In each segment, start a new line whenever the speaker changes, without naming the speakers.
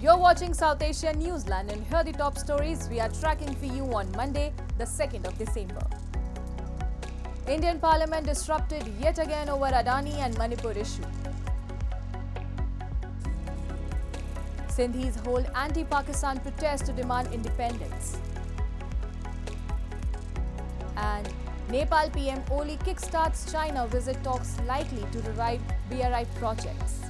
You're watching South Asia Newsline, and here are the top stories we are tracking for you on Monday, the 2nd of December. Indian Parliament disrupted yet again over Adani and Manipur issue. Sindhis hold anti-Pakistan protest to demand independence. And Nepal PM Oli kickstarts China visit talks likely to revive BRI projects.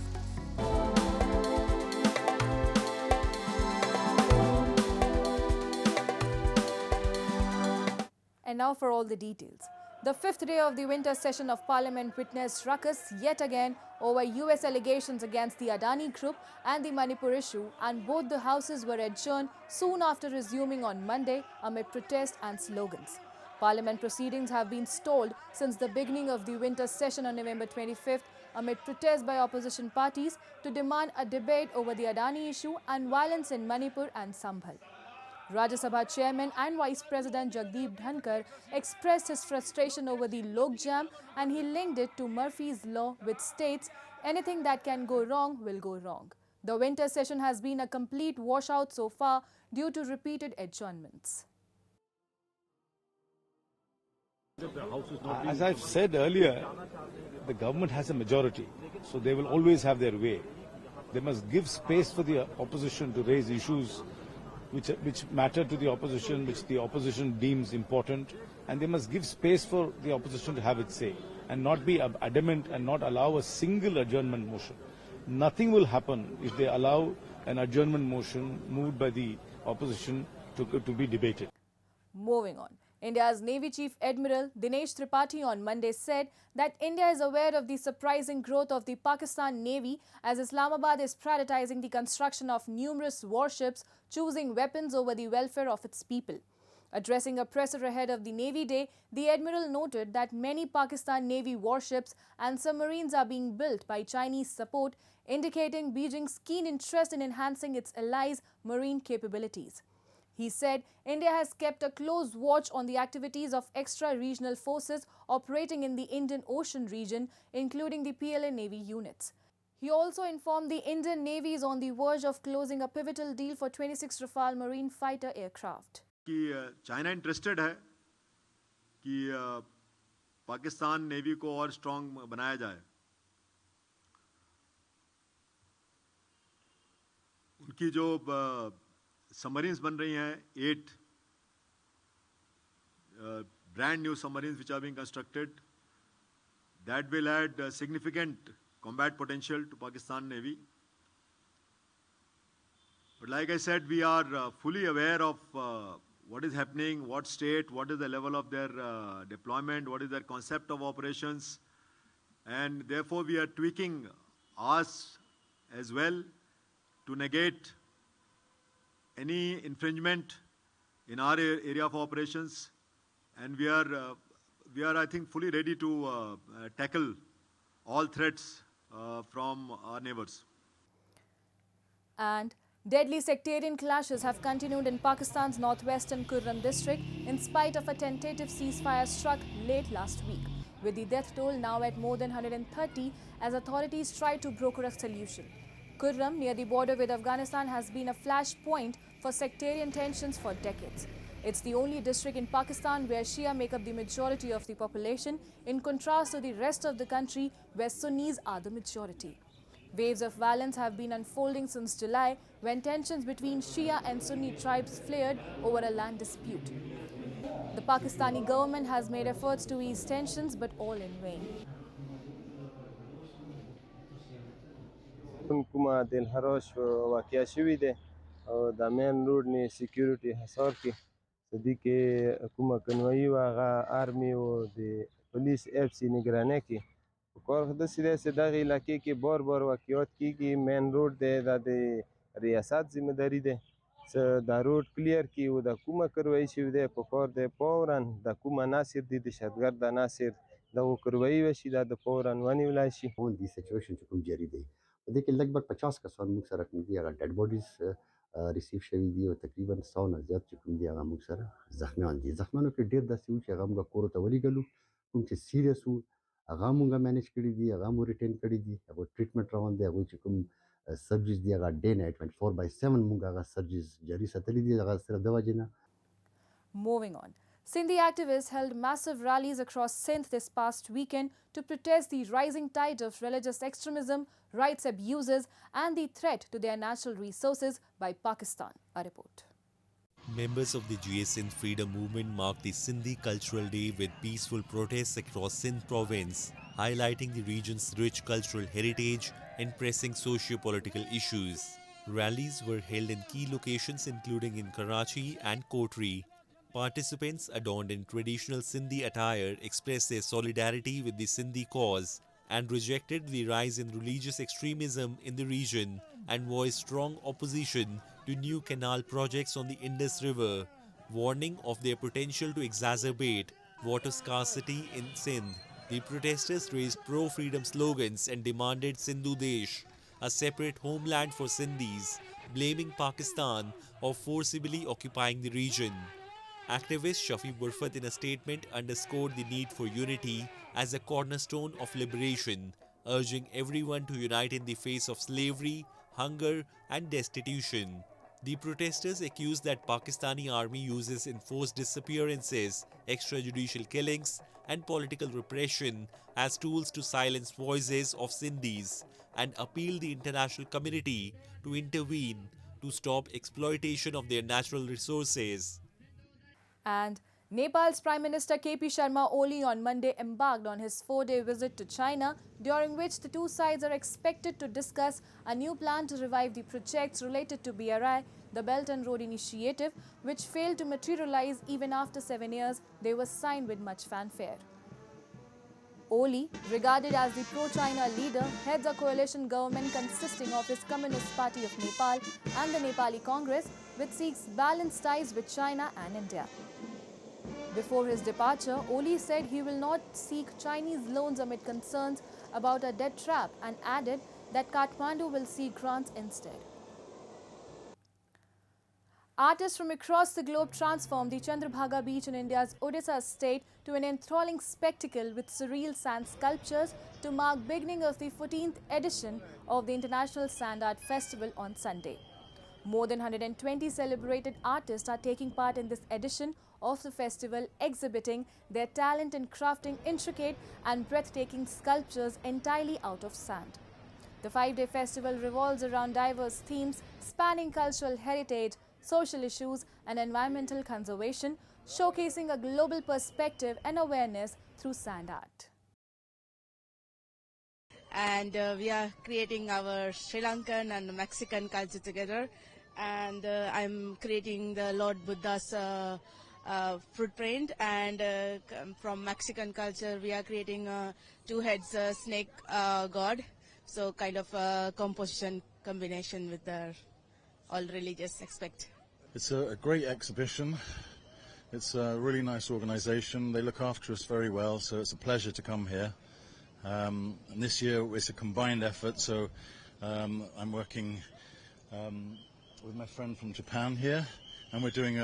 And now for all the details. The fifth day of the winter session of Parliament witnessed ruckus yet again over US allegations against the Adani group and the Manipur issue, and both the houses were adjourned soon after resuming on Monday amid protests and slogans. Parliament proceedings have been stalled since the beginning of the winter session on November 25th amid protests by opposition parties to demand a debate over the Adani issue and violence in Manipur and Sambhal. Rajya Sabha Chairman and Vice President Jagdeep Dhankhar expressed his frustration over the log jam, and he linked it to Murphy's Law, which states anything that can go wrong will go wrong. The winter session has been a complete washout so far due to repeated adjournments.
As I've said earlier, the government has a majority, so they will always have their way. They must give space for the opposition to raise issues which matter to the opposition, which the opposition deems important, and they must give space for the opposition to have its say and not be adamant and not allow a single adjournment motion. Nothing will happen if they allow an adjournment motion moved by the opposition to be debated.
Moving on. India's Navy Chief Admiral Dinesh Tripathi on Monday said that India is aware of the surprising growth of the Pakistan Navy as Islamabad is prioritizing the construction of numerous warships, choosing weapons over the welfare of its people. Addressing a presser ahead of the Navy Day, the Admiral noted that many Pakistan Navy warships and submarines are being built by Chinese support, indicating Beijing's keen interest in enhancing its allies' marine capabilities. He said India has kept a close watch on the activities of extra-regional forces operating in the Indian Ocean region, including the PLA Navy units. He also informed the Indian Navy is on the verge of closing a pivotal deal for 26 Rafale marine fighter aircraft.
China interested है कि Pakistan navy को और strong बनाया जाए. उनकी जो submarines बन रही हैं, 8 brand new submarines which are being constructed, that will add significant combat potential to Pakistan Navy. But like I said, we are fully aware of what is happening, what state, what is the level of their deployment, what is their concept of operations, and therefore we are tweaking us as well to negate any infringement in our area of operations, and we are I think fully ready to tackle all threats from our neighbors.
And deadly sectarian clashes have continued in Pakistan's northwestern Kurram district in spite of a tentative ceasefire struck late last week, with the death toll now at more than 130 as authorities try to broker a solution. Kurram, near the border with Afghanistan, has been a flashpoint for sectarian tensions for decades. It's the only district in Pakistan where Shia make up the majority of the population, in contrast to the rest of the country where Sunnis are the majority. Waves of violence have been unfolding since July, when tensions between Shia and Sunni tribes flared over a land dispute. The Pakistani government has made efforts to ease tensions, but all in vain.
کومه د الحراش واقع شوی دی او د مین روډ نه سکیورټي حصار کې صدی کې کومه کنوایی و هغه آرمی او د پولیس اف سی نگرانه کې کار د سیده دغه علاقې کې بار بار واقعیات کیږي. مین روډ د ریاست ذمہ داری ده چې دا روډ کلیر کی او د کومه کروایی شوی دی په کار د پاورن د کومه ناصر د دهشتګرد د ناصر د کروایی وشي د پاورن ونی ولای شي.
all these situations کوم جاری دی دې کې لګبګ 50 کسان موږ سره کوم دي هغه ډیډ باډیز ریسیو شوي دي او تقریبا 100 نه زیات چې کوم دي هغه موږ سره زخمیان دي. زخمیانو کې ډېر داسې وو چې هغه موږ کور ته ولېږلو، کوم چې سیریس وو هغه موږ مینیج کړي دي، هغه مو ریټین کړي دي، هغه ټریټمنټ روان دی. هغوی چې کوم service दिएगा day night 24/7 मुंगा service जारी सतली दिएगा सिर्फ दवाजिना.
Moving on. Sindhi activists held massive rallies across Sindh this past weekend to protest the rising tide of religious extremism, rights abuses and the threat to their natural resources by Pakistan. A report.
Members of the GS Sindh Freedom Movement marked the Sindhi Cultural Day with peaceful protests across Sindh province, highlighting the region's rich cultural heritage and pressing socio-political issues. Rallies were held in key locations including in Karachi and Kotri. Participants adorned in traditional Sindhi attire expressed their solidarity with the Sindhi cause and rejected the rise in religious extremism in the region and voiced strong opposition to new canal projects on the Indus River, warning of their potential to exacerbate water scarcity in Sindh. The protesters raised pro-freedom slogans and demanded Sindhu Desh, a separate homeland for Sindhis, blaming Pakistan for forcibly occupying the region. Activist Shafi Burfat in a statement underscored the need for unity as a cornerstone of liberation, urging everyone to unite in the face of slavery, hunger and destitution. The protesters accused that Pakistani army uses enforced disappearances, extrajudicial killings and political repression as tools to silence voices of Sindhis and appealed the international community to intervene to stop exploitation of their natural resources.
And Nepal's Prime Minister KP Sharma Oli on Monday embarked on his 4-day visit to China, during which the two sides are expected to discuss a new plan to revive the projects related to BRI, the Belt and Road Initiative, which failed to materialize even after 7 years. They were signed with much fanfare. Oli, regarded as the pro-China leader, heads a coalition government consisting of his Communist Party of Nepal and the Nepali Congress, which seeks balanced ties with China and India. Before his departure, Oli said he will not seek Chinese loans amid concerns about a debt trap and added that Kathmandu will seek grants instead. Artists from across the globe transformed the Chandrabhaga Beach in India's Odisha state to an enthralling spectacle with surreal sand sculptures to mark beginning of the 14th edition of the International Sand Art Festival on Sunday. More than 120 celebrated artists are taking part in this edition of the festival, exhibiting their talent in crafting intricate and breathtaking sculptures entirely out of sand. The 5-day festival revolves around diverse themes spanning cultural heritage, social issues and environmental conservation, showcasing a global perspective and awareness through sand art.
And we are creating our Sri Lankan and Mexican culture together. And I'm creating the Lord Buddha's footprint, and from Mexican culture we are creating two heads snake god, so kind of a composition combination with the all religious aspect.
It's a great exhibition. It's a really nice organisation. They look after us very well, so it's a pleasure to come here. And this year it's a combined effort, so I'm working with my friend from Japan here, and we're doing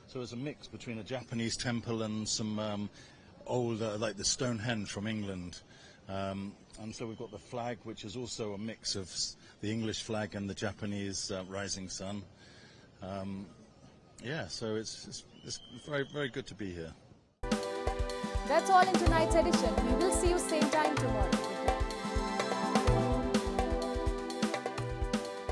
so it's a mix between a Japanese temple and some old like the Stonehenge from England, and so we've got the flag, which is also a mix of the English flag and the Japanese rising sun. Yeah, so it's very, very good to be here.
That's all in tonight's edition. We will see you same time tomorrow.